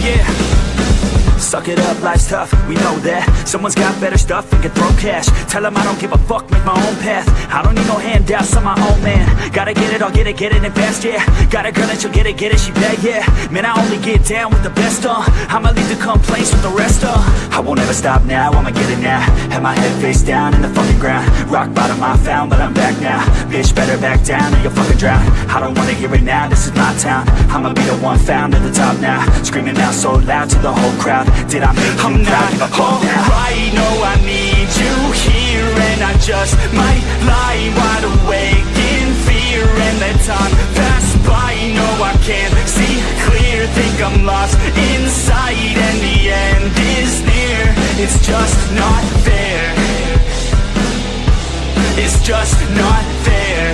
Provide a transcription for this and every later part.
Yeah. Suck it up, life's tough, we know that. Someone's got better stuff and can throw cash. Tell them I don't give a fuck, make my own path. I don't need no handouts, I'm my own man. Gotta get it, I'll get it in fast, yeah. Got a girl and she'll get it, she bad, yeah. Man, I only get down with the best, I'ma leave the complaints with the rest, I won't ever stop now, I'ma get it now. Have my head face down in the fucking ground. Rock bottom I found, but I'm back now. Bitch, better back down or you'll fucking drown. I don't wanna hear it now, this is my town. I'ma be the one found at the top now. Screaming out so loud to the whole crowd. Did I make you proud? Give a fuck now. Alright, no, I need you here, and I just might lie wide awake in fear and let time pass by. No, I can't see clear, think I'm lost inside, and the end is near. It's just not fair. It's just not fair.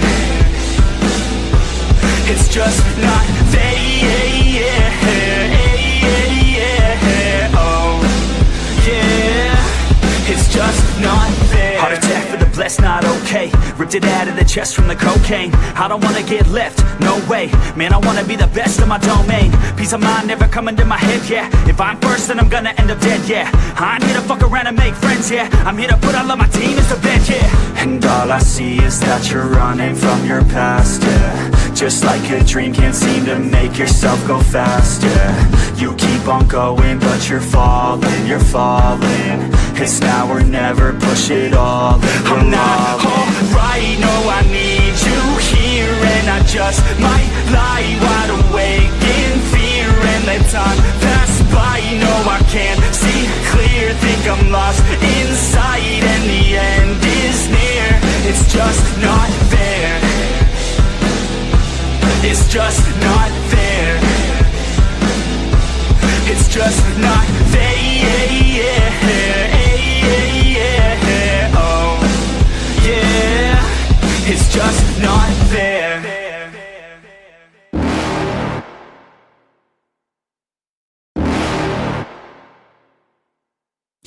It's just not fair. It's just not fair. Heart attack for the blessed, not okay. Ripped it out of the chest from the cocaine. I don't wanna get left, no way. Man, I wanna be the best in my domain. Peace of mind never coming to my head, yeah. If I'm first, then I'm gonna end up dead, yeah. I ain't here to fuck around and make friends, yeah. I'm here to put all of my demons to bed, yeah. And all I see is that you're running from your past, yeah. Just like a dream, can't seem to make yourself go faster. You keep on going, but you're falling, you're falling. It's now or never, push it all in. I'm not alright, no, I need you here, and I just might lie wide awake in fear and let time pass by. No, I can't see clear, think I'm lost inside, and the end is near. It's just not fair. It's just not fair. It's just not fair. Oh, yeah. It's just not fair.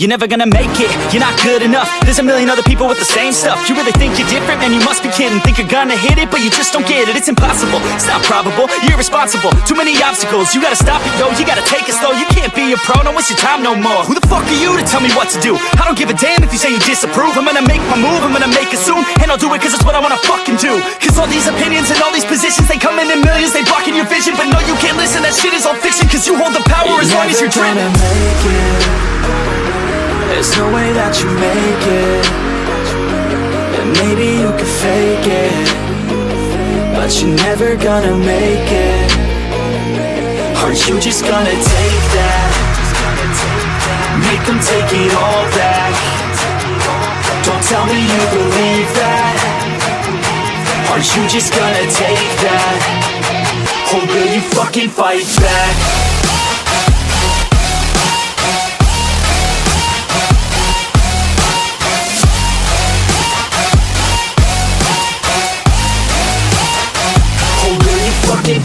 You're never gonna make it, you're not good enough. There's a million other people with the same stuff. You really think you're different? Man, you must be kidding. Think you're gonna hit it, but you just don't get it. It's impossible, it's not probable, you're irresponsible. Too many obstacles, you gotta stop it, yo. You gotta take it slow, you can't be a pro. Don't waste your time no more. Who the fuck are you to tell me what to do? I don't give a damn if you say you disapprove. I'm gonna make my move, I'm gonna make it soon. And I'll do it cause it's what I wanna fucking do. Cause all these opinions and all these positions, they come in millions, they blocking your vision. But no, you can't listen, that shit is all fiction. Cause you hold the power as long as you're dreaming. There's no way that you make it. And maybe you can fake it, but you're never gonna make it. Aren't you just gonna take that? Make them take it all back. Don't tell me you believe that. Aren't you just gonna take that? Or will you fucking fight back?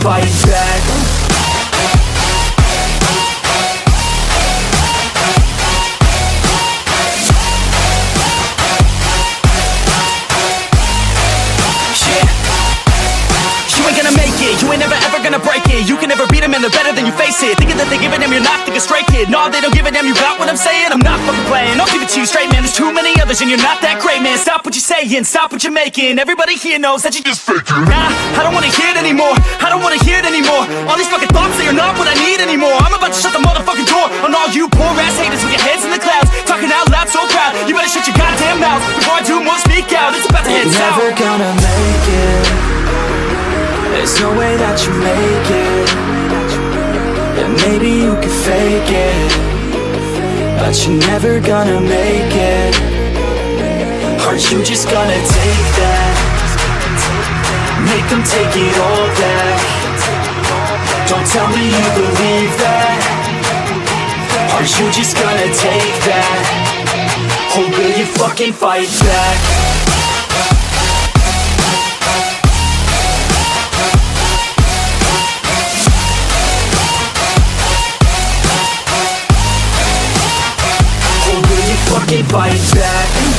Fight back. You ain't gonna make it, you ain't never ever gonna break it. You can never beat them and they're better than you face it. Thinking that they give a damn, you're not thinking straight, kid. No, they don't give a damn, you got what I'm saying? I'm not fucking playing, I'll give it to you straight, man. There's too many others and you're not that great, man. Stop what you're saying, stop what you're making. Everybody here knows that you just faking. Nah, I don't wanna hear it anymore, I don't wanna hear it anymore. All these fucking thoughts, they are not what I need anymore. I'm about to shut the motherfucking door on all you poor ass haters with your heads in the clouds, talking out loud so proud. You better shut your goddamn mouth before I do more speak out. It's about to head south. You're never gonna make it. There's no way that you make it. And maybe you can fake it, but you're never gonna make it. Aren't you just gonna take that? Make them take it all back. Don't tell me you believe that. Aren't you just gonna take that? Or will you fucking fight back? Or will you fucking fight back?